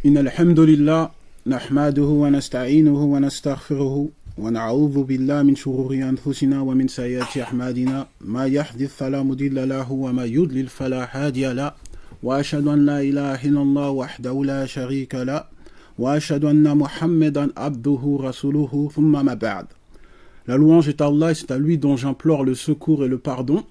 إن الحمد لله نحمده ونستعينه ونستغفره ونعوذ بالله من شرور أنفسنا ومن سيئات أعمالنا ما يحدث فلا مضل له وما يضلل فلا هادي له وأشهد أن لا إله إلا الله وحده لا شريك له وأشهد أن محمدا عبده رسوله ثم ما بعد. La louange est à Allah et c'est à lui dont j'implore le secours et le pardon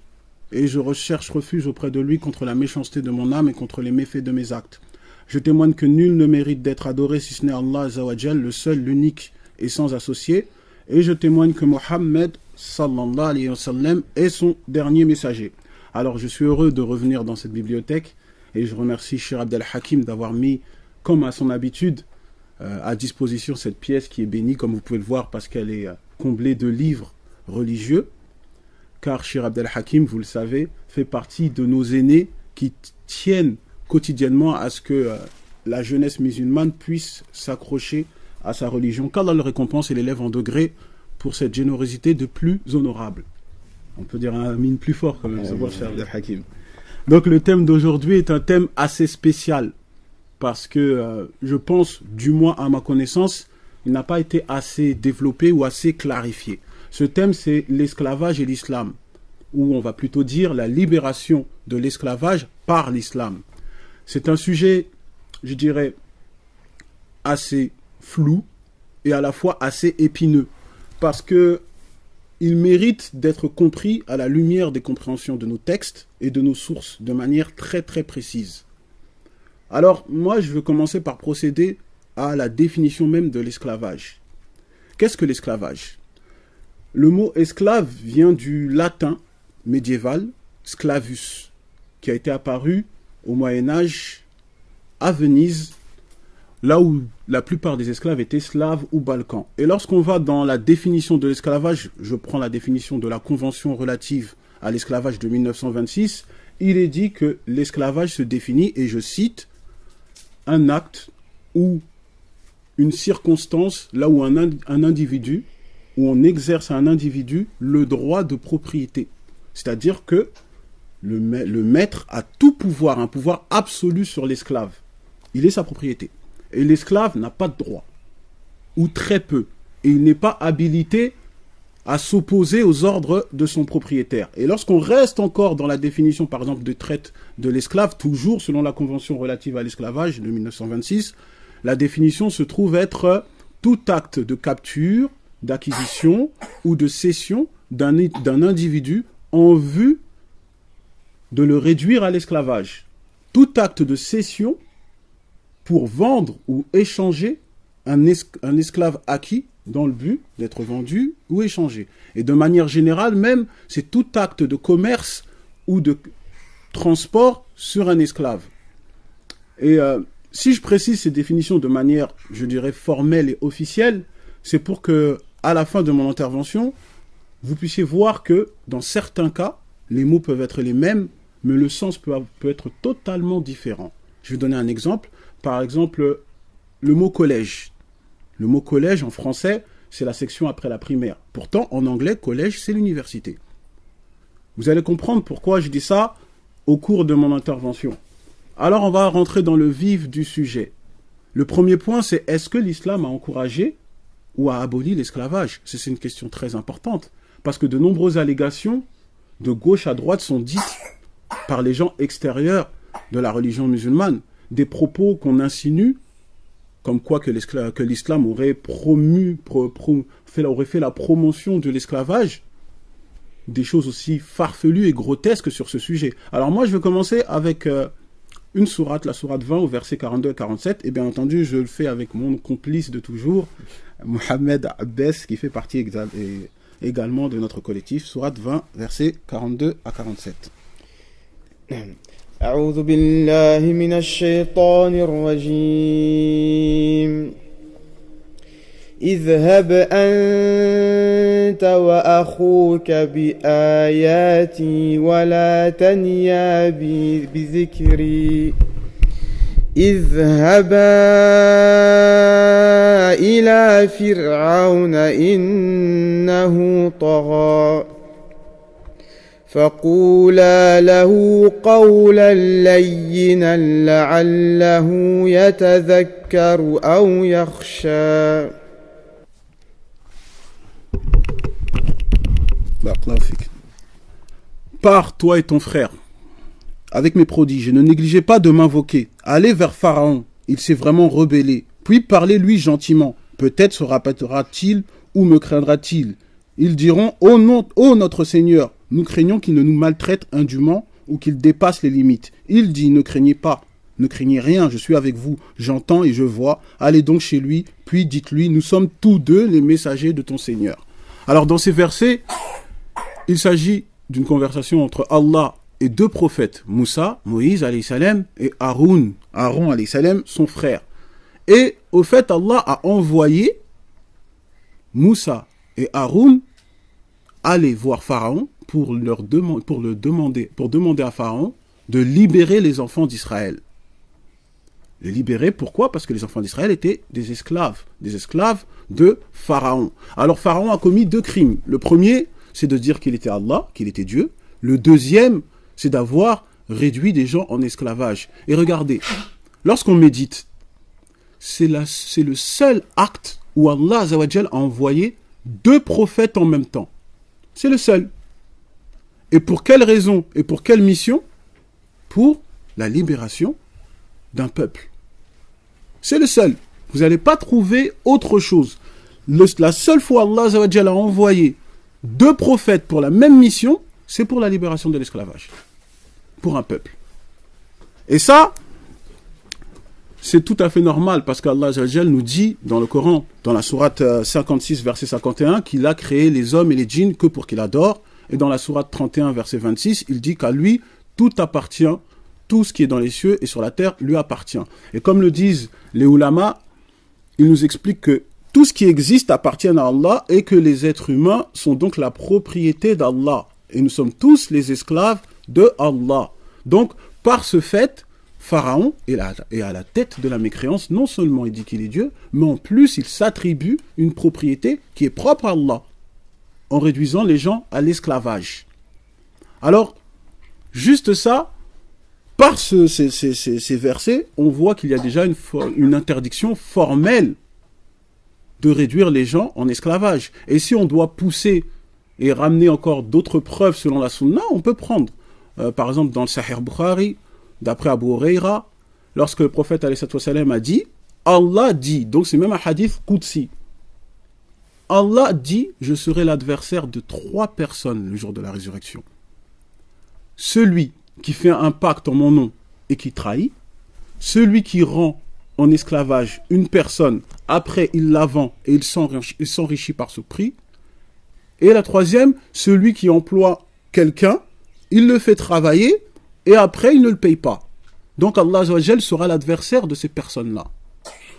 et je recherche refuge auprès de lui contre la méchanceté de mon âme et contre les méfaits de mes actes. Je témoigne que nul ne mérite d'être adoré si ce n'est Allah Azzawajal, le seul, l'unique et sans associé. Et je témoigne que Mohammed sallallahu alayhi wa sallam est son dernier messager. Alors je suis heureux de revenir dans cette bibliothèque et je remercie Cheikh Abdel Hakim d'avoir mis, comme à son habitude, à disposition cette pièce qui est bénie, comme vous pouvez le voir, parce qu'elle est comblée de livres religieux. Car Cheikh Abdel Hakim, vous le savez, fait partie de nos aînés qui tiennent quotidiennement à ce que la jeunesse musulmane puisse s'accrocher à sa religion, qu'Allah le récompense et l'élève en degré pour cette générosité de plus honorable. On peut dire un mine plus fort quand même, Cheikh Abdel Hakim. Donc le thème d'aujourd'hui est un thème assez spécial, parce que je pense, du moins à ma connaissance, il n'a pas été assez développé ou assez clarifié. Ce thème, c'est l'esclavage et l'islam, ou on va plutôt dire la libération de l'esclavage par l'islam. C'est un sujet, je dirais, assez flou et à la fois assez épineux, parce que il mérite d'être compris à la lumière des compréhensions de nos textes et de nos sources de manière très très précise. Alors, moi, je veux commencer par procéder à la définition même de l'esclavage. Qu'est-ce que l'esclavage ? Le mot esclave vient du latin médiéval sclavus, qui a été apparu au Moyen-Âge à Venise, là où la plupart des esclaves étaient slaves ou balkans. Et lorsqu'on va dans la définition de l'esclavage, je prends la définition de la Convention relative à l'esclavage de 1926, il est dit que l'esclavage se définit, et je cite, un acte ou une circonstance là où un individu, où on exerce à un individu le droit de propriété. C'est-à-dire que le maître a tout pouvoir, un pouvoir absolu sur l'esclave. Il est sa propriété. Et l'esclave n'a pas de droit, ou très peu. Et il n'est pas habilité à s'opposer aux ordres de son propriétaire. Et lorsqu'on reste encore dans la définition, par exemple, de traite de l'esclave, toujours selon la Convention relative à l'esclavage de 1926, la définition se trouve être tout acte de capture, d'acquisition ou de cession d'un individu en vue de le réduire à l'esclavage. Tout acte de cession pour vendre ou échanger un esclave acquis dans le but d'être vendu ou échangé. Et de manière générale même, c'est tout acte de commerce ou de transport sur un esclave. Et si je précise ces définitions de manière, je dirais, formelle et officielle, c'est pour que, à la fin de mon intervention, vous puissiez voir que, dans certains cas, les mots peuvent être les mêmes, mais le sens peut être totalement différent. Je vais donner un exemple. Par exemple, le mot collège. Le mot collège, en français, c'est la section après la primaire. Pourtant, en anglais, collège, c'est l'université. Vous allez comprendre pourquoi je dis ça au cours de mon intervention. Alors, on va rentrer dans le vif du sujet. Le premier point, c'est est-ce que l'islam a encouragé ou a aboli l'esclavage ? C'est une question très importante, parce que de nombreuses allégations, de gauche à droite, sont dites par les gens extérieurs de la religion musulmane, des propos qu'on insinue, comme quoi que l'islam aurait fait la promotion de l'esclavage, des choses aussi farfelues et grotesques sur ce sujet. Alors moi, je vais commencer avec une sourate, la sourate 20, au verset 42 et 47, et bien entendu, je le fais avec mon complice de toujours, Mohamed Abbès, qui fait partie également de notre collectif. Sourate 20, versets 42 à 47. أعوذ بالله من الشيطان الرجيم اذهب أنت وأخوك بآياتي ولا تنيا بذكري اذهبا إلى فرعون إنه طغى فقولا له قولا لينا لعله يتذكر أو يخشى. Pars, toi et ton frère, avec mes prodiges, et ne négligez pas de m'invoquer. Allez vers Pharaon, il s'est vraiment rebellé. Puis parlez-lui gentiment. Peut-être se rappellera-t-il ou me craindra-t-il. Ils diront, ô notre Seigneur, nous craignons qu'il ne nous maltraite indûment ou qu'il dépasse les limites. Il dit, ne craignez pas, ne craignez rien, je suis avec vous, j'entends et je vois. Allez donc chez lui, puis dites-lui, nous sommes tous deux les messagers de ton Seigneur. Alors dans ces versets, il s'agit d'une conversation entre Allah et deux prophètes, Moussa, Moïse, alayhi salam, et Aaron, alayhi salam, son frère. Et au fait, Allah a envoyé Moussa et Aaron aller voir Pharaon pour demander à Pharaon de libérer les enfants d'Israël. Les libérer, pourquoi? Parce que les enfants d'Israël étaient des esclaves de Pharaon. Alors Pharaon a commis deux crimes. Le premier, c'est de dire qu'il était Allah, qu'il était Dieu. Le deuxième, c'est d'avoir réduit des gens en esclavage. Et regardez, lorsqu'on médite, c'est le seul acte où Allah Azawajal a envoyé deux prophètes en même temps. C'est le seul. Et pour quelle raison et pour quelle mission? Pour la libération d'un peuple. C'est le seul. Vous n'allez pas trouver autre chose. La seule fois Allah Azawajal a envoyé deux prophètes pour la même mission, c'est pour la libération de l'esclavage. Pour un peuple. Et ça, c'est tout à fait normal parce qu'Allah Azawajal nous dit dans le Coran, dans la sourate 56, verset 51, qu'il a créé les hommes et les djinns que pour qu'il adore. Et dans la sourate 31, verset 26, il dit qu'à lui, tout appartient, tout ce qui est dans les cieux et sur la terre lui appartient. Et comme le disent les ulama, ils nous expliquent que tout ce qui existe appartient à Allah et que les êtres humains sont donc la propriété d'Allah. Et nous sommes tous les esclaves de Allah. Donc, par ce fait, Pharaon est à la tête de la mécréance. Non seulement il dit qu'il est Dieu, mais en plus il s'attribue une propriété qui est propre à Allah, en réduisant les gens à l'esclavage. Alors, juste ça, par ces versets, on voit qu'il y a déjà une interdiction formelle de réduire les gens en esclavage. Et si on doit pousser et ramener encore d'autres preuves selon la Sunna, on peut prendre. Par exemple, dans le Sahih Bukhari, d'après Abu Huraira, lorsque le prophète a dit, Allah dit, donc c'est même un hadith Qudsi, Allah dit, je serai l'adversaire de 3 personnes le jour de la résurrection. Celui qui fait un pacte en mon nom et qui trahit, celui qui rend en esclavage une personne, après il la vend et il s'enrichit par ce prix, et la troisième, celui qui emploie quelqu'un, il le fait travailler et après il ne le paye pas. Donc Allah Azawajal sera l'adversaire de ces personnes-là.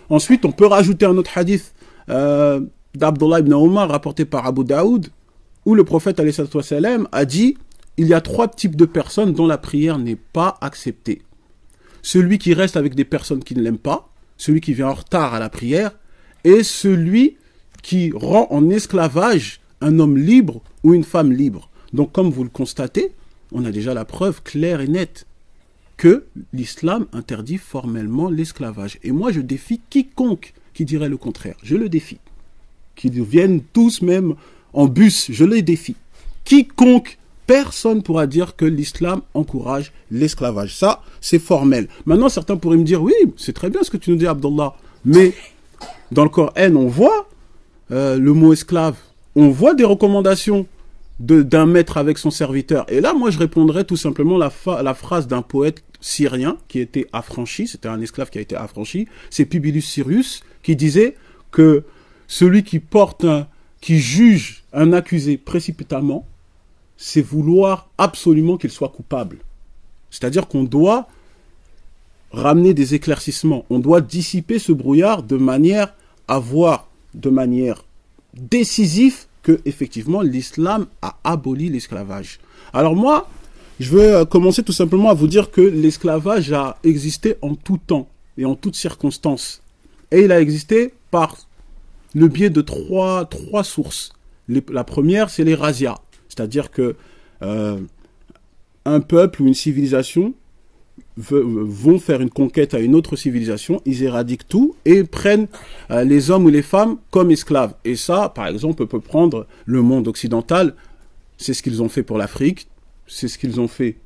Ensuite, on peut rajouter un autre hadith d'Abdullah ibn Omar rapporté par Abu Daoud, où le prophète a dit, il y a 3 types de personnes dont la prière n'est pas acceptée. Celui qui reste avec des personnes qui ne l'aiment pas, celui qui vient en retard à la prière, et celui qui rend en esclavage un homme libre ou une femme libre. Donc comme vous le constatez, on a déjà la preuve claire et nette que l'islam interdit formellement l'esclavage. Et moi je défie quiconque qui dirait le contraire. Je le défie. Qu'ils viennent tous même en bus, je les défie. Quiconque, personne ne pourra dire que l'islam encourage l'esclavage. Ça, c'est formel. Maintenant, certains pourraient me dire, oui, c'est très bien ce que tu nous dis, Abdallah. Mais dans le Coran, on voit le mot esclave. On voit des recommandations d'un maître avec son serviteur. Et là, moi, je répondrais tout simplement la phrase d'un poète syrien qui était affranchi. C'était un esclave qui a été affranchi. C'est Publius Syrus qui disait que celui qui juge un accusé précipitamment, c'est vouloir absolument qu'il soit coupable. C'est-à-dire qu'on doit ramener des éclaircissements. On doit dissiper ce brouillard de manière à voir de manière décisive que, effectivement, l'islam a aboli l'esclavage. Alors moi, je vais commencer tout simplement à vous dire que l'esclavage a existé en tout temps et en toutes circonstances. Et il a existé par le biais de trois sources. La première, c'est les razzias. C'est-à-dire que un peuple ou une civilisation vont faire une conquête à une autre civilisation, ils éradiquent tout et prennent les hommes ou les femmes comme esclaves. Et ça, par exemple, on peut prendre le monde occidental, c'est ce qu'ils ont fait pour l'Afrique, c'est ce qu'ils ont fait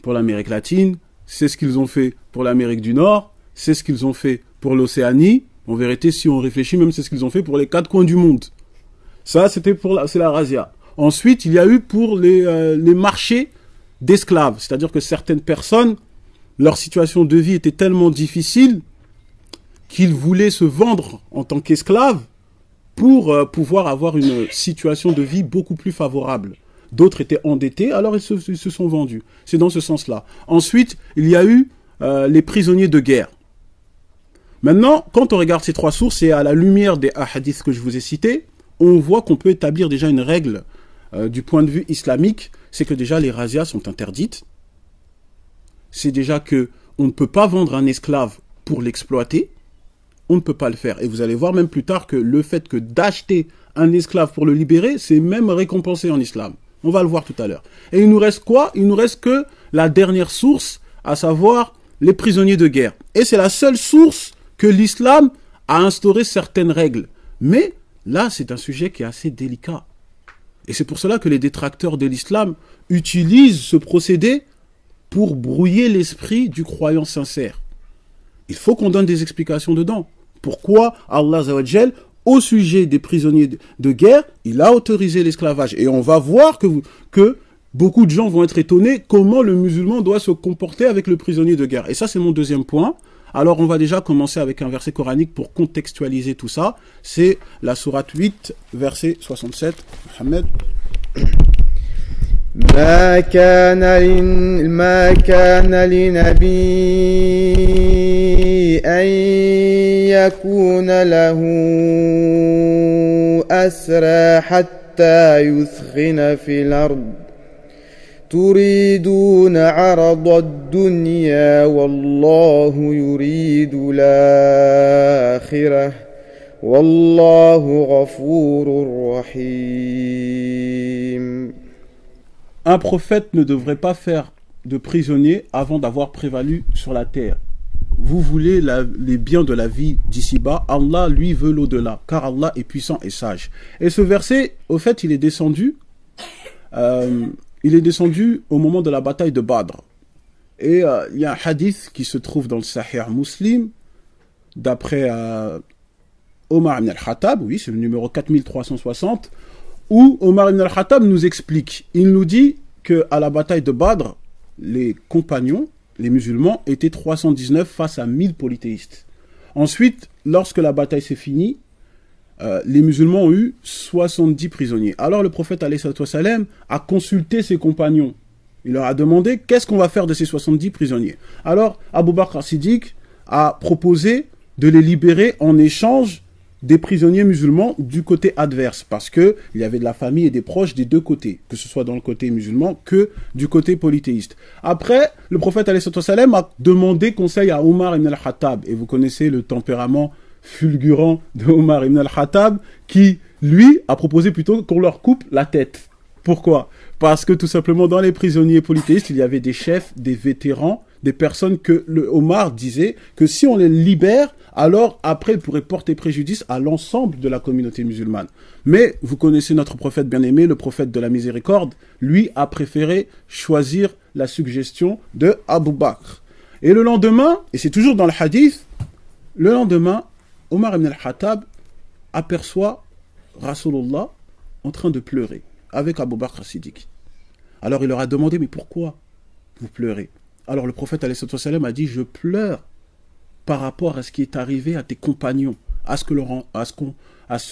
pour l'Amérique latine, c'est ce qu'ils ont fait pour l'Amérique du Nord, c'est ce qu'ils ont fait pour l'Océanie. En vérité, si on réfléchit, même c'est ce qu'ils ont fait pour les 4 coins du monde. Ça, c'est la razzia. Ensuite, il y a eu pour les marchés d'esclaves. C'est-à-dire que certaines personnes, leur situation de vie était tellement difficile qu'ils voulaient se vendre en tant qu'esclaves pour pouvoir avoir une situation de vie beaucoup plus favorable. D'autres étaient endettés, alors ils se sont vendus. C'est dans ce sens-là. Ensuite, il y a eu les prisonniers de guerre. Maintenant, quand on regarde ces 3 sources et à la lumière des hadiths que je vous ai cités, on voit qu'on peut établir déjà une règle du point de vue islamique, c'est que déjà les razzias sont interdites. C'est déjà que on ne peut pas vendre un esclave pour l'exploiter. On ne peut pas le faire. Et vous allez voir même plus tard que le fait que d'acheter un esclave pour le libérer, c'est même récompensé en islam. On va le voir tout à l'heure. Et il nous reste quoi? Il nous reste que la dernière source, à savoir les prisonniers de guerre. Et c'est la seule source que l'islam a instauré certaines règles. Mais là, c'est un sujet qui est assez délicat. Et c'est pour cela que les détracteurs de l'islam utilisent ce procédé pour brouiller l'esprit du croyant sincère. Il faut qu'on donne des explications dedans. Pourquoi Allah Azza wa Jal, au sujet des prisonniers de guerre, il a autorisé l'esclavage. Et on va voir que beaucoup de gens vont être étonnés comment le musulman doit se comporter avec le prisonnier de guerre. Et ça, c'est mon deuxième point. Alors, on va déjà commencer avec un verset coranique pour contextualiser tout ça. C'est la sourate 8, verset 67. Mohamed. ما كان لنبي أن يكون له أسرى حتى يثخن في الأرض تريدون عرض الدنيا والله يريد الآخرة والله غفور رحيم. Un prophète ne devrait pas faire de prisonnier avant d'avoir prévalu sur la terre. Vous voulez les biens de la vie d'ici-bas, Allah lui veut l'au-delà, car Allah est puissant et sage. Et ce verset, au fait, il est descendu au moment de la bataille de Badr. Et il y a un hadith qui se trouve dans le Sahih Muslim, d'après Omar ibn al-Khattab, oui, c'est le numéro 4360, où Omar ibn al-Khattab nous explique, il nous dit qu'à la bataille de Badr, les compagnons, les musulmans, étaient 319 face à 1000 polythéistes. Ensuite, lorsque la bataille s'est finie, les musulmans ont eu 70 prisonniers. Alors le prophète alayhi salam a consulté ses compagnons. Il leur a demandé qu'est-ce qu'on va faire de ces 70 prisonniers. Alors Abu Bakr as-Siddiq a proposé de les libérer en échange des prisonniers musulmans du côté adverse, parce que il y avait de la famille et des proches des deux côtés, que ce soit dans le côté musulman que du côté polythéiste. Après, le prophète alayhi salam a demandé conseil à Omar ibn al-Khattab, et vous connaissez le tempérament fulgurant de Omar ibn al-Khattab, qui, lui, a proposé plutôt qu'on leur coupe la tête. Pourquoi? Parce que tout simplement, dans les prisonniers polythéistes, il y avait des chefs, des vétérans, des personnes que le Omar disait que si on les libère, alors après, il pourrait porter préjudice à l'ensemble de la communauté musulmane. Mais vous connaissez notre prophète bien-aimé, le prophète de la miséricorde, lui a préféré choisir la suggestion de Abu Bakr. Et le lendemain, et c'est toujours dans le hadith, le lendemain, Omar ibn al-Khattab aperçoit Rasulullah en train de pleurer avec Abu Bakr as-Siddiq. Alors il leur a demandé, mais pourquoi vous pleurez? Alors le prophète alayhi salam a dit, je pleure par rapport à ce qui est arrivé à tes compagnons, à ce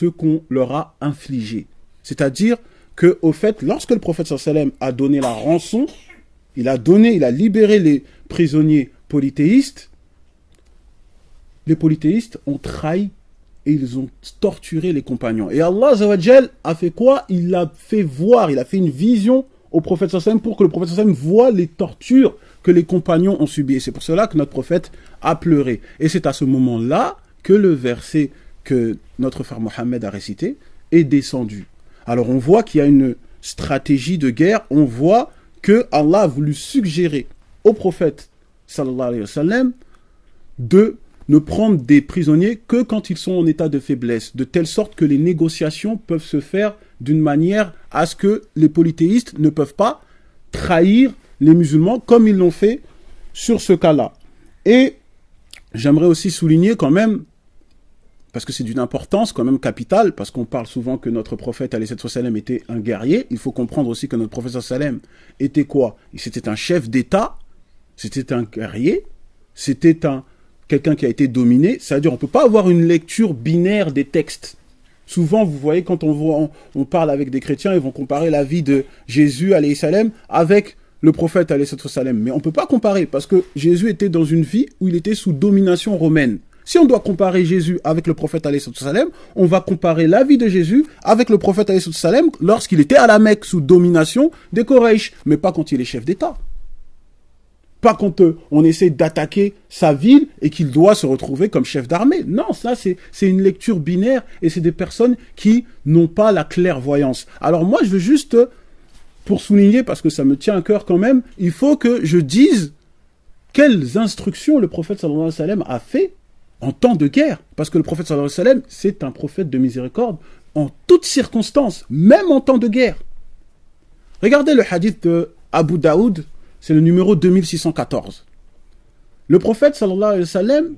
qu'on leur a infligé. C'est-à-dire que, au fait, lorsque le prophète sallam a donné la rançon, il a libéré les prisonniers polythéistes, les polythéistes ont trahi et ils ont torturé les compagnons. Et Allah Azza wa Jal a fait quoi? Il a fait voir, il a fait une vision au prophète sallam pour que le prophète sallam voit les tortures que les compagnons ont subies. Et c'est pour cela que notre prophète a pleuré. Et c'est à ce moment-là que le verset que notre frère Mohammed a récité est descendu. Alors on voit qu'il y a une stratégie de guerre, on voit que Allah a voulu suggérer au prophète sallallahu alayhi wa sallam de ne prendre des prisonniers que quand ils sont en état de faiblesse, de telle sorte que les négociations peuvent se faire d'une manière à ce que les polythéistes ne peuvent pas trahir les musulmans comme ils l'ont fait sur ce cas-là. Et j'aimerais aussi souligner quand même, parce que c'est d'une importance quand même capitale, parce qu'on parle souvent que notre prophète alayhi salam était un guerrier, il faut comprendre aussi que notre prophète sallam était quoi? C'était un chef d'État, c'était un guerrier, c'était quelqu'un qui a été dominé, c'est-à-dire on ne peut pas avoir une lecture binaire des textes. Souvent, vous voyez, quand on parle avec des chrétiens, ils vont comparer la vie de Jésus alayhi salam avec le prophète alayhi salam. Mais on ne peut pas comparer, parce que Jésus était dans une vie où il était sous domination romaine. Si on doit comparer Jésus avec le prophète alayhi salam, on va comparer la vie de Jésus avec le prophète alayhi salam lorsqu'il était à la Mecque sous domination des Quraysh, mais pas quand il est chef d'État. Pas quand on essaie d'attaquer sa ville et qu'il doit se retrouver comme chef d'armée. Non, ça c'est une lecture binaire et c'est des personnes qui n'ont pas la clairvoyance. Alors moi je veux juste, pour souligner, parce que ça me tient à cœur quand même, il faut que je dise quelles instructions le prophète sallallahu alayhi wa sallam a fait en temps de guerre. Parce que le prophète sallallahu alayhi wa sallam, c'est un prophète de miséricorde en toutes circonstances, même en temps de guerre. Regardez le hadith de Abu Daoud, c'est le numéro 2614. Le prophète sallallahu alayhi wa sallam,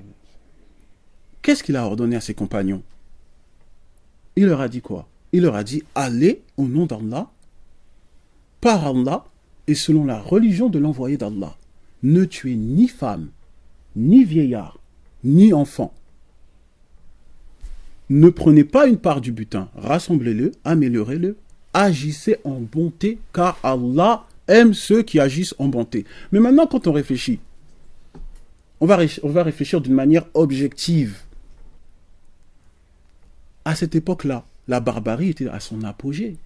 qu'est-ce qu'il a ordonné à ses compagnons? Il leur a dit quoi? Il leur a dit, allez au nom d'Allah, par Allah et selon la religion de l'envoyé d'Allah. Ne tuez ni femme, ni vieillard, ni enfant. Ne prenez pas une part du butin, rassemblez-le, améliorez-le, agissez en bonté, car Allah aime ceux qui agissent en bonté. Mais maintenant, quand on réfléchit, on va réfléchir d'une manière objective. À cette époque-là, la barbarie était à son apogée.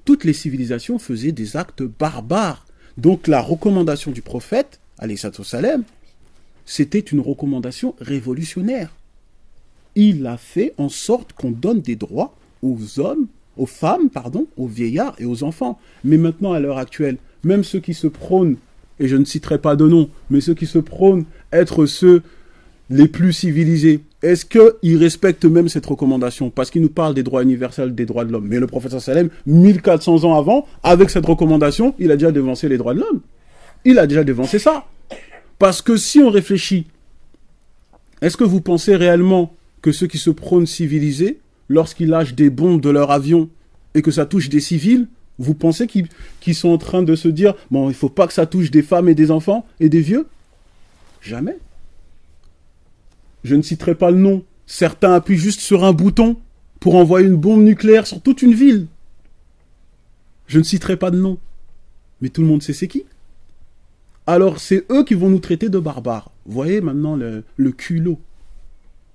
Toutes les civilisations faisaient des actes barbares. Donc la recommandation du prophète, alayhi salam, c'était une recommandation révolutionnaire. Il a fait en sorte qu'on donne des droits aux hommes, aux femmes, aux vieillards et aux enfants. Mais maintenant, à l'heure actuelle, même ceux qui se prônent, et je ne citerai pas de nom, mais ceux qui se prônent être ceux les plus civilisés, est-ce qu'ils respectent même cette recommandation? Parce qu'ils nous parlent des droits universels, des droits de l'homme. Mais le prophète sallam, 1400 ans avant, avec cette recommandation, il a déjà dévancé les droits de l'homme. Il a déjà dévancé ça. Parce que si on réfléchit, est-ce que vous pensez réellement que ceux qui se prônent civilisés, lorsqu'ils lâchent des bombes de leur avion et que ça touche des civils, vous pensez qu'ils sont en train de se dire « Bon, il ne faut pas que ça touche des femmes et des enfants et des vieux » ? Jamais. Je ne citerai pas le nom. Certains appuient juste sur un bouton pour envoyer une bombe nucléaire sur toute une ville. Je ne citerai pas de nom. Mais tout le monde sait c'est qui. Alors c'est eux qui vont nous traiter de barbares. Vous voyez maintenant le culot.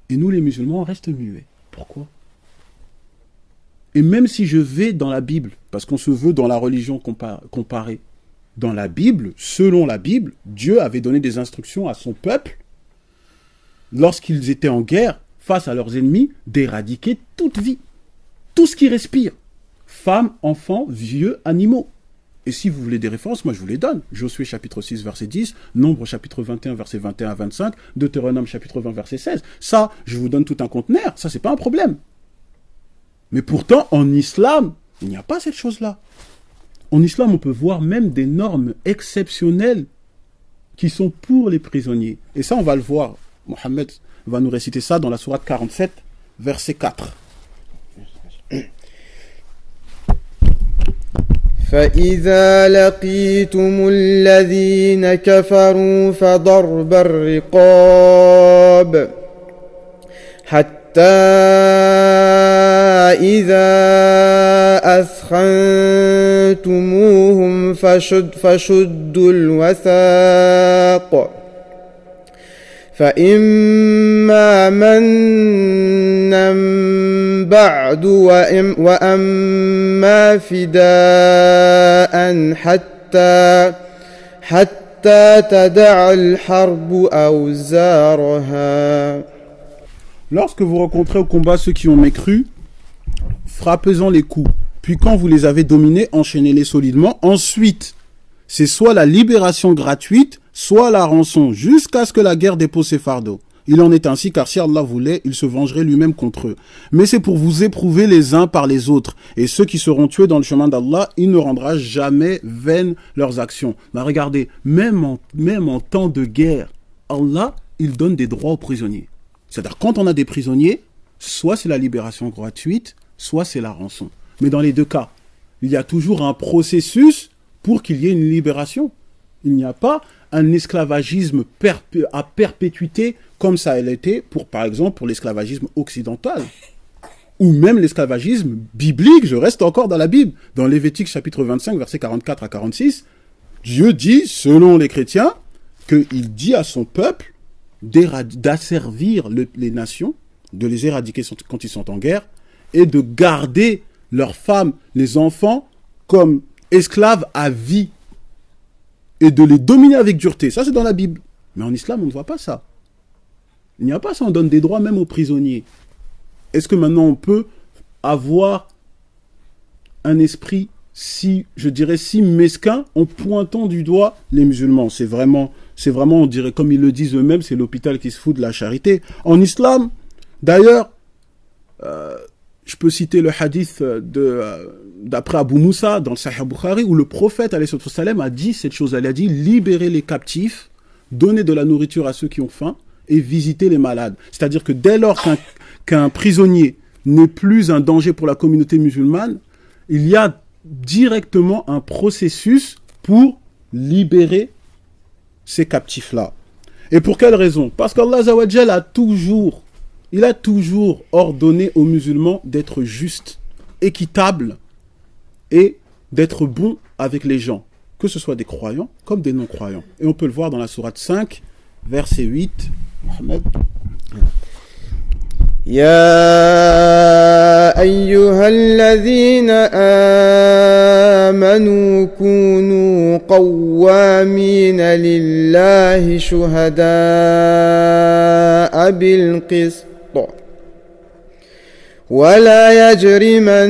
Et nous les musulmans on reste muets. Pourquoi ? Et même si je vais dans la Bible, parce qu'on se veut dans la religion comparée, dans la Bible, selon la Bible, Dieu avait donné des instructions à son peuple, lorsqu'ils étaient en guerre, face à leurs ennemis, d'éradiquer toute vie, tout ce qui respire, femmes, enfants, vieux, animaux. Et si vous voulez des références, moi je vous les donne. Josué chapitre 6, verset 10, Nombre chapitre 21, verset 21 à 25, Deutéronome chapitre 20, verset 16. Ça, je vous donne tout un conteneur, ça c'est pas un problème. Mais pourtant, en islam, il n'y a pas cette chose-là. En islam, on peut voir même des normes exceptionnelles qui sont pour les prisonniers. Et ça, on va le voir. Mohammed va nous réciter ça dans la sourate 47, verset 4. فإذا لقيتم الذين كفروا فضرب الرقاب حتى إذا أثخنتموهم فشدوا الوثاق فإما منا بعد وأما فداء حتى تدع الحرب أوزارها. Lorsque vous rencontrez au combat ceux qui ont mécru, frappez-en les coups. Puis quand vous les avez dominés, enchaînez-les solidement. Ensuite, c'est soit la libération gratuite, soit la rançon, jusqu'à ce que la guerre dépose ses fardeaux. Il en est ainsi, car si Allah voulait, il se vengerait lui-même contre eux. Mais c'est pour vous éprouver les uns par les autres. Et ceux qui seront tués dans le chemin d'Allah, il ne rendra jamais vaines leurs actions. Mais regardez, même en temps de guerre, Allah, il donne des droits aux prisonniers. C'est-à-dire, quand on a des prisonniers, soit c'est la libération gratuite, soit c'est la rançon. Mais dans les deux cas, il y a toujours un processus pour qu'il y ait une libération. Il n'y a pas un esclavagisme à perpétuité comme ça a été, par exemple, pour l'esclavagisme occidental. Ou même l'esclavagisme biblique, je reste encore dans la Bible. Dans Lévitique chapitre 25, versets 44 à 46, Dieu dit, selon les chrétiens, qu'il dit à son peuple d'asservir les nations, de les éradiquer quand ils sont en guerre, et de garder leurs femmes, les enfants, comme esclaves à vie, et de les dominer avec dureté. Ça, c'est dans la Bible. Mais en islam, on ne voit pas ça. Il n'y a pas ça, on donne des droits même aux prisonniers. Est-ce que maintenant on peut avoir un esprit si mesquin en pointant du doigt les musulmans? C'est vraiment, on dirait, comme ils le disent eux-mêmes, c'est l'hôpital qui se fout de la charité. En islam, d'ailleurs, je peux citer le hadith d'après Abu Moussa dans le Sahih Bukhari, où le prophète alayhi salam a dit cette chose. Il a dit, libérez les captifs, donnez de la nourriture à ceux qui ont faim, et visiter les malades. C'est-à-dire que dès lors qu'un prisonnier n'est plus un danger pour la communauté musulmane, il y a directement un processus pour libérer ces captifs-là. Et pour quelle raison? Parce qu'Allah Azza wa Jal a toujours ordonné aux musulmans d'être justes, équitables et d'être bons avec les gens, que ce soit des croyants comme des non-croyants. Et on peut le voir dans la sourate 5, verset 8. Mohamed. يا أيها الذين آمنوا كونوا قوامين لله شهداء بالقسط ولا يجرمنكم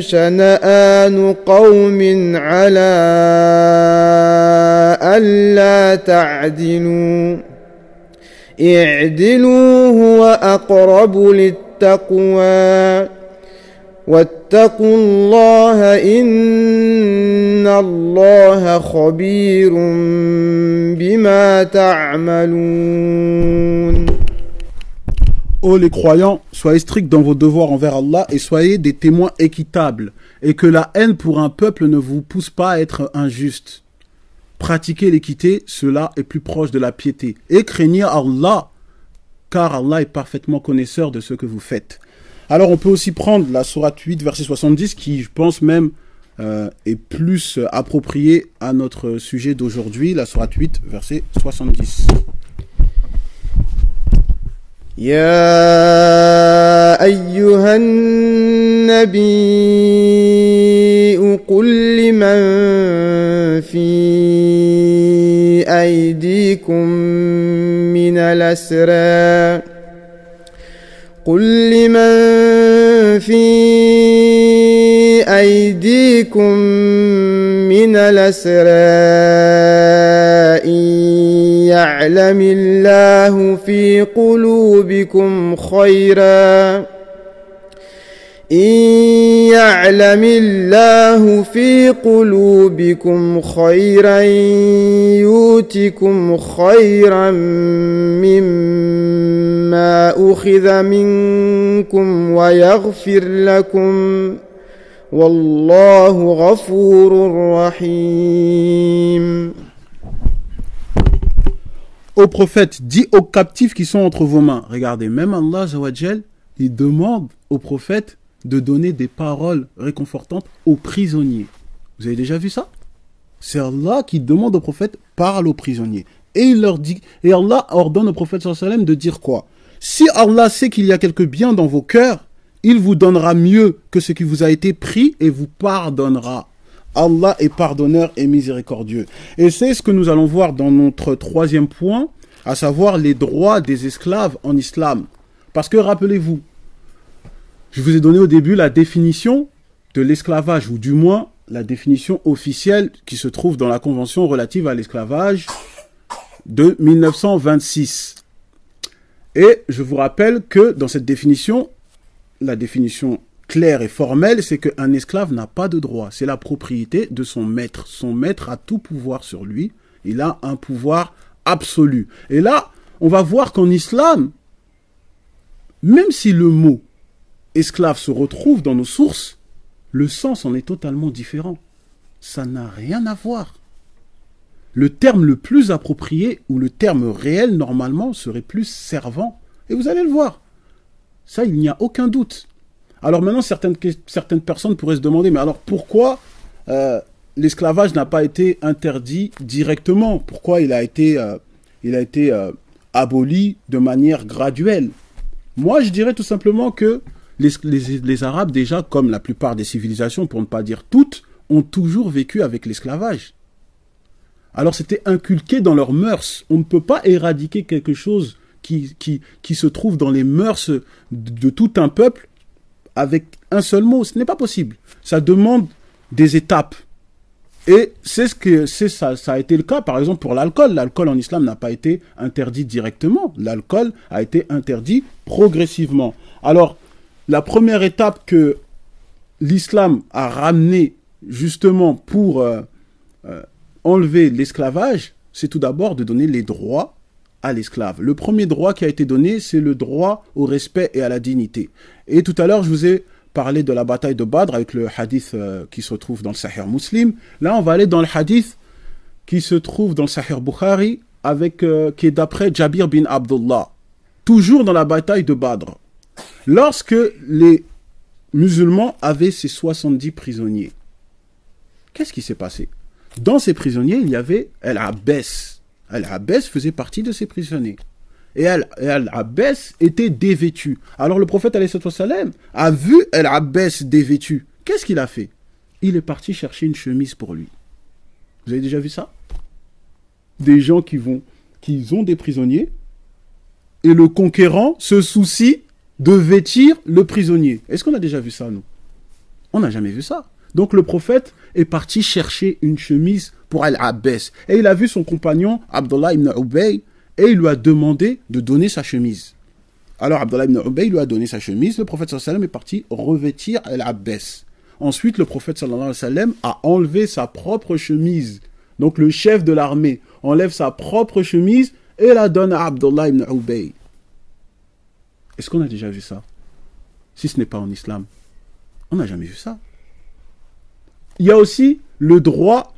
شنآن قوم على ألا تعدلوا اعدلوا هو أقرب للتقوى واتقوا الله إن الله خبير بما تعملون. Ô les croyants, soyez stricts dans vos devoirs envers Allah et soyez des témoins équitables, et que la haine pour un peuple ne vous pousse pas à être injuste. Pratiquez l'équité, cela est plus proche de la piété. Et craignez Allah, car Allah est parfaitement connaisseur de ce que vous faites. Alors on peut aussi prendre la sourate 8, verset 70, qui je pense même est plus appropriée à notre sujet d'aujourd'hui, la sourate 8, verset 70. يا أيها النبي قل لمن في أيديكم من الأسرى يعلم الله في قلوبكم خيرا يؤتكم خيرا مما أخذ منكم ويغفر لكم والله غفور رحيم. Ô prophète, dis aux captifs qui sont entre vos mains. Regardez, même Allah Azza wa Jal, il demande au prophète de donner des paroles réconfortantes aux prisonniers. Vous avez déjà vu ça? C'est Allah qui demande au prophète, parle aux prisonniers. Et il leur dit, et Allah ordonne au prophète sallallahu alayhi wa sallam de dire quoi? Si Allah sait qu'il y a quelque bien dans vos cœurs, il vous donnera mieux que ce qui vous a été pris et vous pardonnera. Allah est pardonneur et miséricordieux. Et c'est ce que nous allons voir dans notre troisième point, à savoir les droits des esclaves en islam. Parce que rappelez-vous, je vous ai donné au début la définition de l'esclavage, ou du moins la définition officielle qui se trouve dans la Convention relative à l'esclavage de 1926. Et je vous rappelle que dans cette définition, la définition claire et formelle, c'est qu'un esclave n'a pas de droit. C'est la propriété de son maître. Son maître a tout pouvoir sur lui. Il a un pouvoir absolu. Et là, on va voir qu'en islam, même si le mot esclave se retrouve dans nos sources, le sens en est totalement différent. Ça n'a rien à voir. Le terme le plus approprié, ou le terme réel, normalement, serait plus servant. Et vous allez le voir. Ça, il n'y a aucun doute. Alors maintenant, certaines personnes pourraient se demander, mais alors pourquoi l'esclavage n'a pas été interdit directement? Pourquoi il a été aboli de manière graduelle? Moi, je dirais tout simplement que les Arabes, déjà, comme la plupart des civilisations, pour ne pas dire toutes, ont toujours vécu avec l'esclavage. Alors c'était inculqué dans leurs mœurs. On ne peut pas éradiquer quelque chose qui se trouve dans les mœurs de tout un peuple avec un seul mot. Ce n'est pas possible. Ça demande des étapes. Et ça a été le cas, par exemple, pour l'alcool. L'alcool en islam n'a pas été interdit directement. L'alcool a été interdit progressivement. Alors, la première étape que l'islam a ramenée justement pour enlever l'esclavage, c'est tout d'abord de donner les droits à l'esclave. Le premier droit qui a été donné, c'est le droit au respect et à la dignité. Et tout à l'heure, je vous ai parlé de la bataille de Badr avec le hadith qui se trouve dans le Sahih Muslim. Là, on va aller dans le hadith qui se trouve dans le Sahih Bukhari, qui est d'après Jabir bin Abdullah. Toujours dans la bataille de Badr. Lorsque les musulmans avaient ces 70 prisonniers, qu'est-ce qui s'est passé? Dans ces prisonniers, il y avait Al-Abbas. Al-Abbas faisait partie de ces prisonniers. Et Al-Abbas était dévêtu. Alors le prophète ﷺ a vu Al-Abbas dévêtu. Qu'est-ce qu'il a fait? Il est parti chercher une chemise pour lui. Vous avez déjà vu ça? Des gens qui ont des prisonniers et le conquérant se soucie de vêtir le prisonnier. Est-ce qu'on a déjà vu ça, nous? On n'a jamais vu ça. Donc le prophète est parti chercher une chemise pour Al-Abbas. Et il a vu son compagnon, Abdullah ibn Ubay, et il lui a demandé de donner sa chemise. Alors Abdullah ibn Ubay lui a donné sa chemise, le prophète sallallahu alayhi wa sallam est parti revêtir Al-Abbas. Ensuite, le prophète sallallahu alayhi wa sallam a enlevé sa propre chemise. Donc le chef de l'armée enlève sa propre chemise et la donne à Abdullah ibn Ubay. Est-ce qu'on a déjà vu ça? Si ce n'est pas en islam. On n'a jamais vu ça. Il y a aussi le droit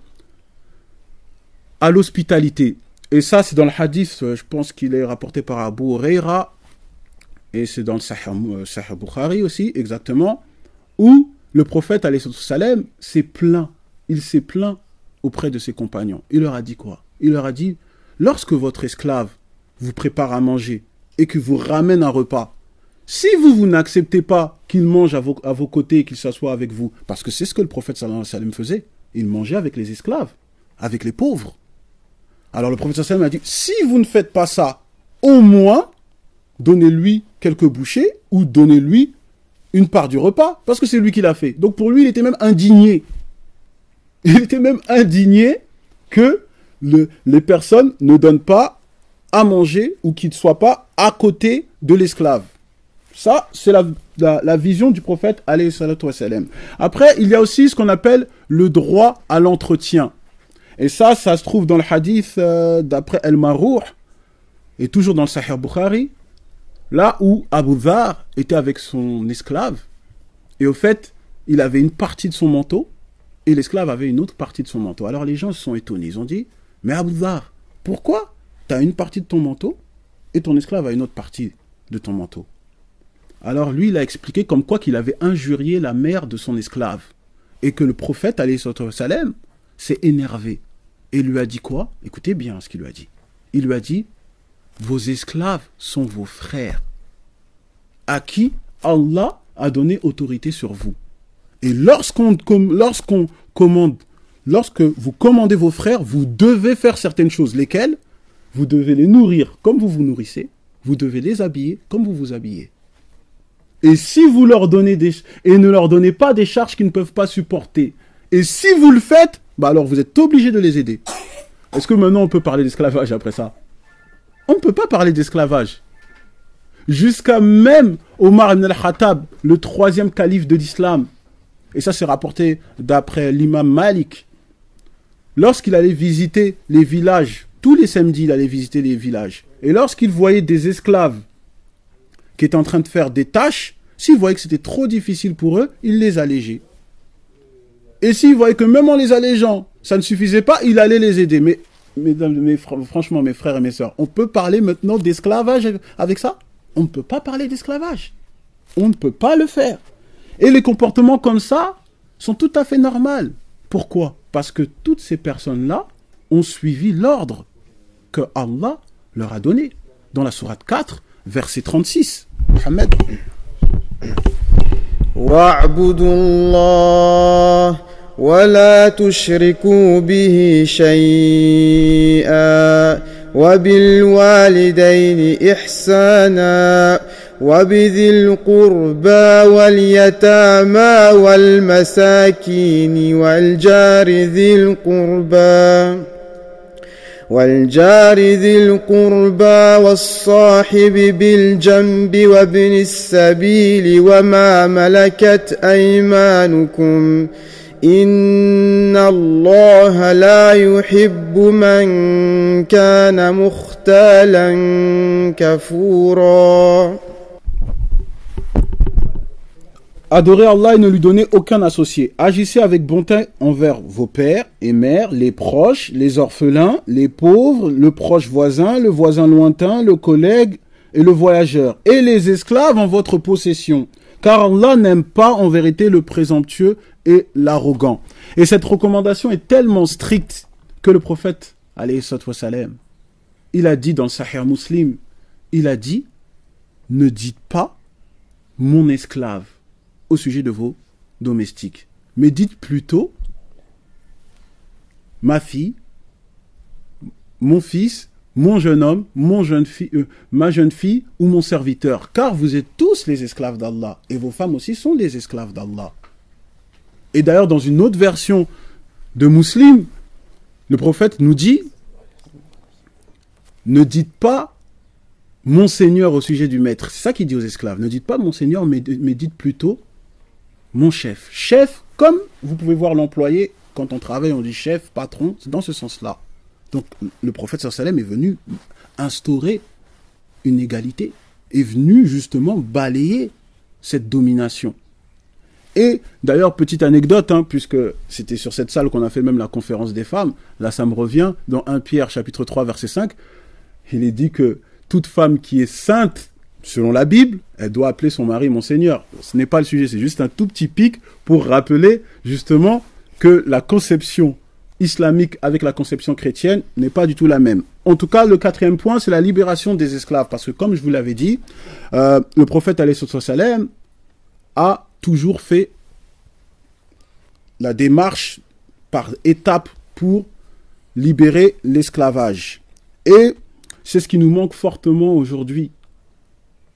à l'hospitalité. Et ça, c'est dans le hadith, je pense qu'il est rapporté par Abu Huraira, et c'est dans le Sahih Bukhari aussi, exactement, où le prophète, alayhi salam, s'est plaint. Il s'est plaint auprès de ses compagnons. Il leur a dit quoi? Il leur a dit, lorsque votre esclave vous prépare à manger et que vous ramène un repas, si vous n'acceptez pas qu'il mange à vos côtés et qu'il s'assoie avec vous, parce que c'est ce que le prophète sallallahu alayhi wa sallam faisait, il mangeait avec les esclaves, avec les pauvres. Alors le prophète sallallahu alayhi wa sallam a dit, si vous ne faites pas ça, au moins, donnez-lui quelques bouchées ou donnez-lui une part du repas, parce que c'est lui qui l'a fait. Donc pour lui, il était même indigné. Il était même indigné que les personnes ne donnent pas à manger ou qu'ils ne soient pas à côté de l'esclave. Ça, c'est la vision du prophète, alayhi salatu wa salam. Après, il y a aussi ce qu'on appelle le droit à l'entretien. Et ça se trouve dans le hadith d'après Al-Marrouh, et toujours dans le Sahih Bukhari, là où Abu Dharr était avec son esclave, et au fait, il avait une partie de son manteau, et l'esclave avait une autre partie de son manteau. Alors les gens se sont étonnés, ils ont dit, mais Abu Dharr, pourquoi tu as une partie de ton manteau, et ton esclave a une autre partie de ton manteau? Alors lui, il a expliqué comme quoi qu'il avait injurié la mère de son esclave. Et que le prophète, alayhi salam, s'est énervé. Et lui a dit quoi? Écoutez bien ce qu'il lui a dit. Il lui a dit, vos esclaves sont vos frères, à qui Allah a donné autorité sur vous. Et lorsque vous commandez vos frères, vous devez faire certaines choses. Lesquelles? Vous devez les nourrir comme vous vous nourrissez. Vous devez les habiller comme vous vous habillez. Et si vous leur donnez et ne leur donnez pas des charges qu'ils ne peuvent pas supporter, Et si vous le faites, bah alors vous êtes obligé de les aider. Est-ce que maintenant on peut parler d'esclavage après ça? On ne peut pas parler d'esclavage. Jusqu'à même Omar ibn al-Khattab, le 3e calife de l'islam, et ça c'est rapporté d'après l'imam Malik, lorsqu'il allait visiter les villages, tous les samedis il allait visiter les villages, et lorsqu'il voyait des esclaves qui étaient en train de faire des tâches, s'il voyait que c'était trop difficile pour eux, il les allégeait. Et s'il voyait que même en les allégeant, ça ne suffisait pas, il allait les aider. Mais franchement, mes frères et mes sœurs, on peut parler maintenant d'esclavage avec ça? On ne peut pas parler d'esclavage. On ne peut pas le faire. Et les comportements comme ça sont tout à fait normaux. Pourquoi? Parce que toutes ces personnes-là ont suivi l'ordre que Allah leur a donné. Dans la sourate 4, verset 36. Mohammed. واعبدوا الله ولا تشركوا به شيئا وبالوالدين إحسانا وبذي القربى واليتامى والمساكين والجار ذي القربى والصاحب بالجنب وابن السبيل وما ملكت أيمانكم إن الله لا يحب من كان مختالا كفورا. Adorez Allah et ne lui donnez aucun associé. Agissez avec bonté envers vos pères et mères, les proches, les orphelins, les pauvres, le proche voisin, le voisin lointain, le collègue et le voyageur, et les esclaves en votre possession. Car Allah n'aime pas en vérité le présomptueux et l'arrogant. Et cette recommandation est tellement stricte que le prophète, alayhi salatu wassalam, il a dit dans le Sahih Muslim, il a dit, ne dites pas mon esclave au sujet de vos domestiques, mais dites plutôt ma fille, mon fils, mon jeune homme, ma jeune fille ou mon serviteur, car vous êtes tous les esclaves d'Allah, et vos femmes aussi sont les esclaves d'Allah. Et d'ailleurs, dans une autre version de Muslim, le prophète nous dit, ne dites pas mon Seigneur au sujet du maître. C'est ça qu'il dit aux esclaves. Ne dites pas mon Seigneur, mais dites plutôt mon chef. Chef, comme vous pouvez voir l'employé, quand on travaille, on dit chef, patron, c'est dans ce sens-là. Donc, le prophète sallallahu alayhi wa sallam est venu instaurer une égalité, est venu justement balayer cette domination. Et d'ailleurs, petite anecdote, puisque c'était sur cette salle qu'on a fait même la conférence des femmes, là ça me revient, dans 1 Pierre chapitre 3 verset 5, il est dit que toute femme qui est sainte, selon la Bible, elle doit appeler son mari mon Seigneur. Ce n'est pas le sujet, c'est juste un tout petit pic pour rappeler justement que la conception islamique avec la conception chrétienne n'est pas du tout la même. En tout cas, le 4e point, c'est la libération des esclaves. Parce que comme je vous l'avais dit, le prophète alayhi salam a toujours fait la démarche par étapes pour libérer l'esclavage. Et c'est ce qui nous manque fortement aujourd'hui,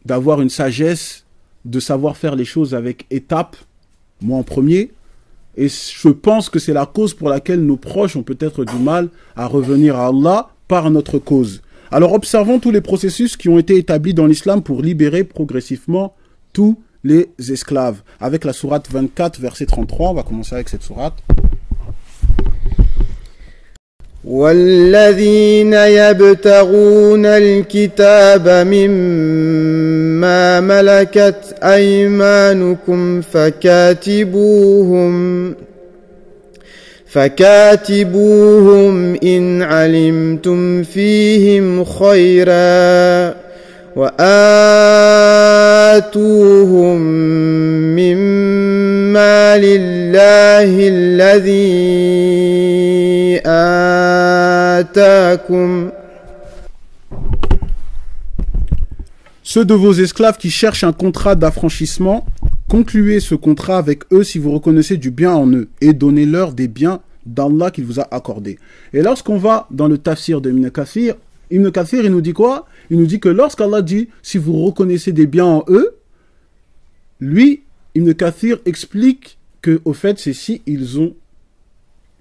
d'avoir une sagesse, de savoir faire les choses avec étapes, moi en premier, et je pense que c'est la cause pour laquelle nos proches ont peut-être du mal à revenir à Allah par notre cause. Alors observons tous les processus qui ont été établis dans l'islam pour libérer progressivement tous les esclaves. Avec la sourate 24, verset 33, on va commencer avec cette sourate. والذين يبتغون الكتاب مما ملكت أيمانكم فكاتبوهم إن علمتم فيهم خيرا وآتوهم مما لله الذي آتاكم. Ceux de vos esclaves qui cherchent un contrat d'affranchissement, concluez ce contrat avec eux si vous reconnaissez du bien en eux et donnez-leur des biens d'Allah qu'il vous a accordés. Et lorsqu'on va dans le tafsir de Ibn Kathir, il nous dit quoi? Il nous dit que lorsqu'Allah dit si vous reconnaissez des biens en eux, lui, Ibn Kathir explique que au fait c'est si ils ont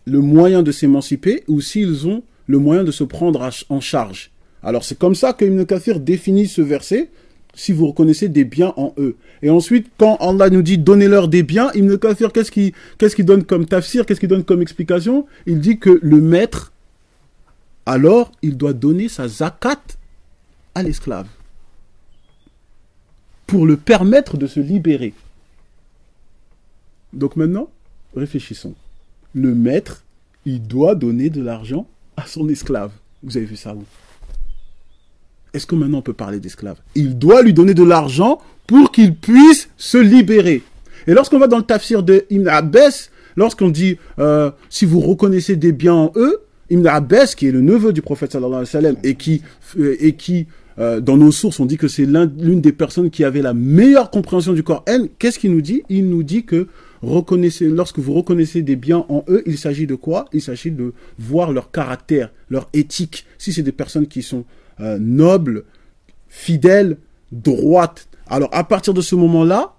le moyen de s'émanciper ou s'ils ont le moyen de se prendre en charge. Alors c'est comme ça que Ibn Kathir définit ce verset, si vous reconnaissez des biens en eux. Et ensuite, quand Allah nous dit donnez-leur des biens, Ibn Kathir, qu'est-ce qu'il donne comme tafsir, qu'est-ce qu'il donne comme explication? Il dit que le maître, alors, il doit donner sa zakat à l'esclave pour le permettre de se libérer. Donc maintenant, réfléchissons. Le maître, il doit donner de l'argent à son esclave. Vous avez vu ça où? Est-ce que maintenant on peut parler d'esclave? Il doit lui donner de l'argent pour qu'il puisse se libérer. Et lorsqu'on va dans le tafsir de Ibn Abbas, lorsqu'on dit si vous reconnaissez des biens en eux, Ibn Abbas, qui est le neveu du prophète sallallahu alayhi wa sallam et qui dans nos sources on dit que c'est l'une des personnes qui avait la meilleure compréhension du Coran, qu'est-ce qu'il nous dit? Il nous dit que lorsque vous reconnaissez des biens en eux, il s'agit de quoi? Il s'agit de voir leur caractère, leur éthique. Si c'est des personnes qui sont nobles, fidèles, droites, alors à partir de ce moment-là,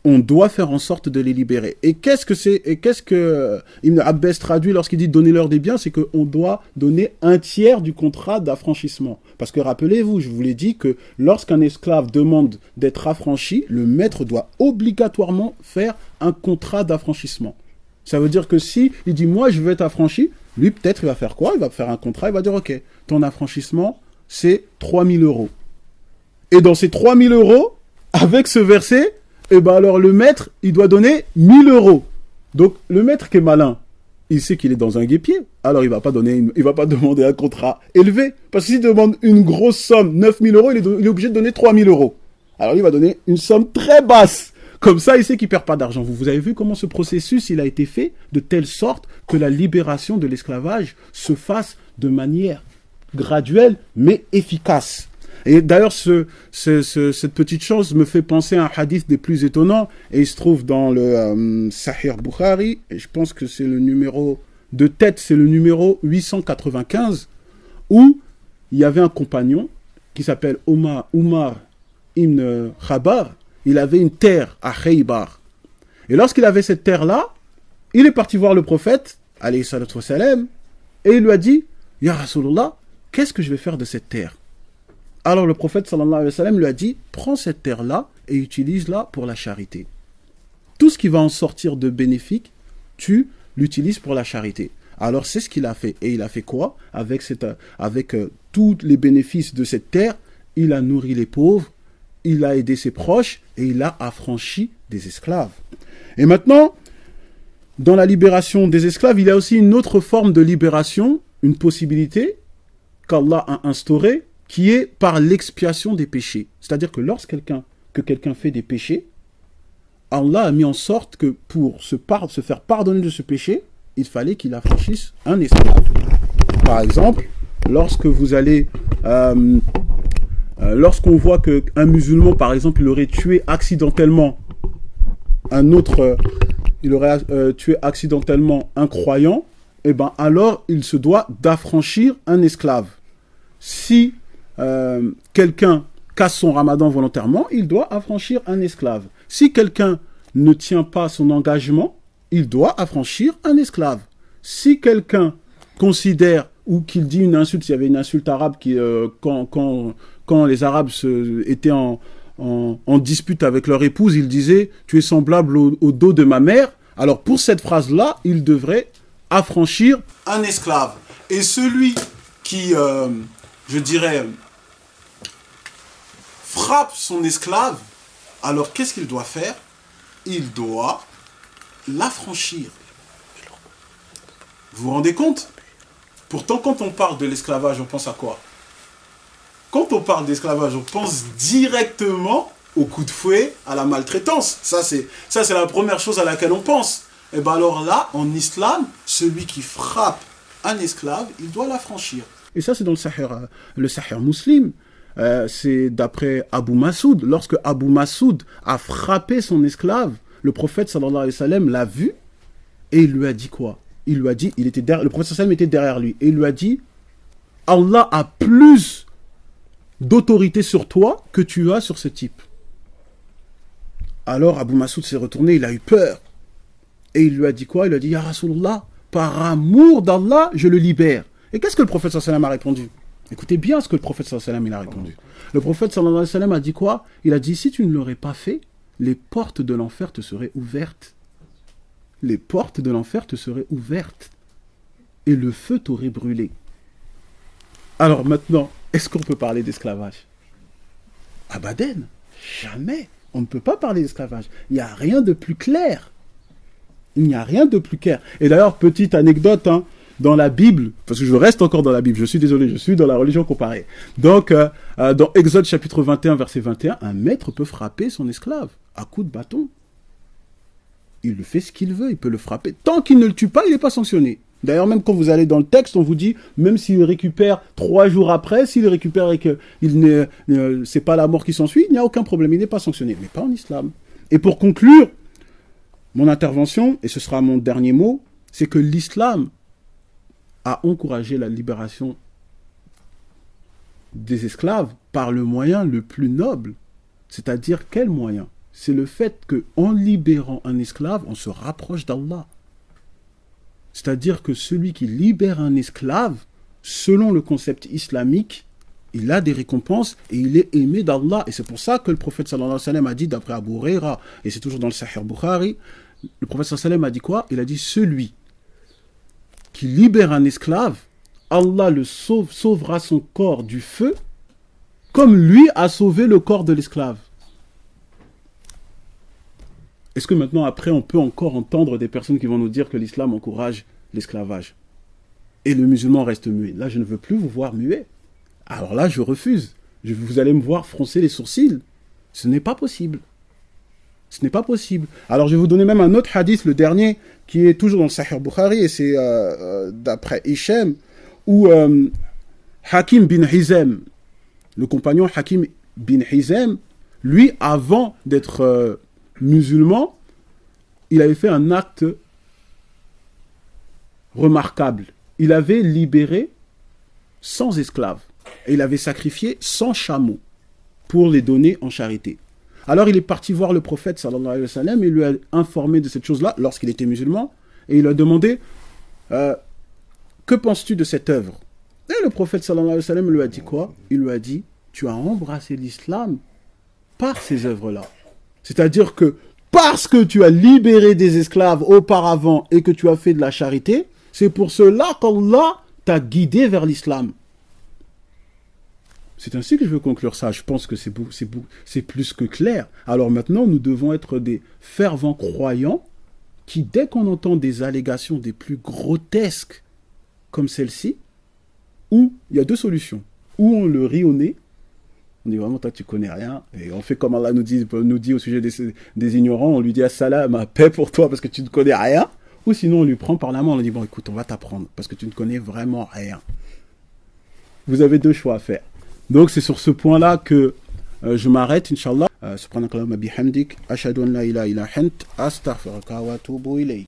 on doit faire en sorte de les libérer. Et qu'est-ce que Ibn Abbas traduit lorsqu'il dit donnez-leur des biens? C'est qu'on doit donner un tiers du contrat d'affranchissement. Parce que rappelez-vous, je vous l'ai dit que lorsqu'un esclave demande d'être affranchi, le maître doit obligatoirement faire un contrat d'affranchissement. Ça veut dire que si il dit moi je veux être affranchi, lui peut-être il va faire quoi? Il va faire un contrat, il va dire ok, ton affranchissement c'est 3000 €. Et dans ces 3000 €, avec ce verset, et ben alors le maître, il doit donner 1000 €. Donc le maître qui est malin, il sait qu'il est dans un guêpier. Alors il va pas demander un contrat élevé. Parce que s'il demande une grosse somme, 9000 €, il est obligé de donner 3000 €. Alors il va donner une somme très basse. Comme ça, il sait qu'il perd pas d'argent. Vous avez vu comment ce processus, il a été fait de telle sorte que la libération de l'esclavage se fasse de manière graduelle, mais efficace. Et d'ailleurs, cette petite chose me fait penser à un hadith des plus étonnants, et il se trouve dans le Sahih Bukhari, et je pense que c'est le numéro de tête, c'est le numéro 895, où il y avait un compagnon qui s'appelle Umar ibn Khabar. Il avait une terre à Khaybar. Et lorsqu'il avait cette terre-là, il est parti voir le prophète, alayhi salatu wa salam, et il lui a dit, Ya Rasulullah, qu'est-ce que je vais faire de cette terre? Alors le prophète sallallahu alayhi wa sallam lui a dit, prends cette terre-là et utilise-la pour la charité. Tout ce qui va en sortir de bénéfique, tu l'utilises pour la charité. Alors c'est ce qu'il a fait. Et il a fait quoi? Avec tous les bénéfices de cette terre, il a nourri les pauvres, il a aidé ses proches et il a affranchi des esclaves. Et maintenant, dans la libération des esclaves, il y a aussi une autre forme de libération, une possibilité qu'Allah a instaurée, qui est par l'expiation des péchés. C'est-à-dire que quelqu'un fait des péchés, Allah a mis en sorte que pour se faire pardonner de ce péché, il fallait qu'il affranchisse un esclave. Par exemple, lorsque vous allez... lorsqu'on voit qu'un musulman, par exemple, il aurait tué accidentellement tué accidentellement un croyant, eh ben alors il se doit d'affranchir un esclave. Si quelqu'un casse son ramadan volontairement, il doit affranchir un esclave. Si quelqu'un ne tient pas son engagement, il doit affranchir un esclave. Si quelqu'un considère ou qu'il dit une insulte, s'il y avait une insulte arabe qui, quand les Arabes étaient en dispute avec leur épouse, ils disaient « tu es semblable au dos de ma mère », alors pour cette phrase-là, il devrait affranchir un esclave. Et celui qui, je dirais, frappe son esclave, alors qu'est-ce qu'il doit faire? Il doit l'affranchir. Vous vous rendez compte? Pourtant, quand on parle de l'esclavage, on pense à quoi? Quand on parle d'esclavage, on pense directement au coup de fouet, à la maltraitance. Ça, c'est la première chose à laquelle on pense. Et bien alors là, en islam, celui qui frappe un esclave, il doit l'affranchir. Et ça, c'est dans le Sahih Muslim. C'est d'après Abu Masoud. Lorsque Abu Masoud a frappé son esclave, le prophète sallallahu alayhi wa sallam l'a vu et il lui a dit quoi? Il lui a dit, le prophète sallallahu alayhi wa sallam était derrière lui et il lui a dit, Allah a plus d'autorité sur toi que tu as sur ce type. Alors Abu Masoud s'est retourné, il a eu peur. Et il lui a dit quoi? Il lui a dit, Ya Rasulullah, par amour d'Allah, je le libère. Et qu'est-ce que le prophète sallallahu alayhi wa sallam a répondu? Écoutez bien ce que le prophète sallallahu alayhi wa sallam il a répondu. Le prophète sallallahu alayhi wa sallam a dit quoi? Il a dit, si tu ne l'aurais pas fait, les portes de l'enfer te seraient ouvertes. Les portes de l'enfer te seraient ouvertes. Et le feu t'aurait brûlé. Alors maintenant, est-ce qu'on peut parler d'esclavage? Abaden, jamais. On ne peut pas parler d'esclavage. Il n'y a rien de plus clair. Il n'y a rien de plus clair. Et d'ailleurs, petite anecdote, hein, dans la Bible, parce que je reste encore dans la Bible, je suis désolé, je suis dans la religion comparée. Donc, dans Exode chapitre 21, verset 21, un maître peut frapper son esclave à coups de bâton. Il le fait ce qu'il veut, il peut le frapper. Tant qu'il ne le tue pas, il n'est pas sanctionné. D'ailleurs, même quand vous allez dans le texte, on vous dit, même s'il le récupère 3 jours après, s'il le récupère et que c'est pas la mort qui s'ensuit, il n'y a aucun problème, il n'est pas sanctionné. Mais pas en islam. Et pour conclure mon intervention, et ce sera mon dernier mot, c'est que l'islam a encouragé la libération des esclaves par le moyen le plus noble. C'est-à-dire, quel moyen? C'est le fait qu'en libérant un esclave, on se rapproche d'Allah. C'est-à-dire que celui qui libère un esclave, selon le concept islamique, il a des récompenses et il est aimé d'Allah. Et c'est pour ça que le prophète sallallahu alayhi wa sallam a dit, d'après Abu Huraira, et c'est toujours dans le Sahih Bukhari, le prophète sallallahu alayhi wa sallam a dit quoi? Il a dit, celui qui libère un esclave, Allah le sauvera son corps du feu, comme lui a sauvé le corps de l'esclave. Est-ce que maintenant, après, on peut encore entendre des personnes qui vont nous dire que l'islam encourage l'esclavage? Et le musulman reste muet. Là, je ne veux plus vous voir muet. Alors là, je refuse. Vous allez me voir froncer les sourcils. Ce n'est pas possible. Ce n'est pas possible. Alors, je vais vous donner même un autre hadith, le dernier, qui est toujours dans le Sahih Bukhari, et c'est d'après Hichem, où Hakim bin Hizam, le compagnon Hakim bin Hizam, lui, avant d'être musulman, il avait fait un acte remarquable. Il avait libéré 100 esclaves et il avait sacrifié 100 chameaux pour les donner en charité. Alors il est parti voir le prophète sallallahu alayhi wa sallam et lui a informé de cette chose-là lorsqu'il était musulman et il lui a demandé que penses-tu de cette œuvre? Et le prophète sallallahu alayhi wa sallam lui a dit quoi? Il lui a dit, tu as embrassé l'islam par ces œuvres-là. C'est-à-dire que parce que tu as libéré des esclaves auparavant et que tu as fait de la charité, c'est pour cela qu'Allah t'a guidé vers l'islam. C'est ainsi que je veux conclure ça. Je pense que c'est plus que clair. Alors maintenant, nous devons être des fervents croyants qui, dès qu'on entend des allégations des plus grotesques comme celle-ci, où il y a deux solutions. Ou on le rit au nez, on dit vraiment, toi tu connais rien, et on fait comme Allah nous dit au sujet des ignorants, on lui dit assalam, paix pour toi parce que tu ne connais rien, ou sinon on lui prend par la main, on lui dit bon écoute, on va t'apprendre parce que tu ne connais vraiment rien. Vous avez deux choix à faire. Donc c'est sur ce point-là que je m'arrête, Inch'Allah. Subhanakallahumma bihamdik, ashhadu an la ilaha illa ant, astaghfiruka wa atubu ilayk.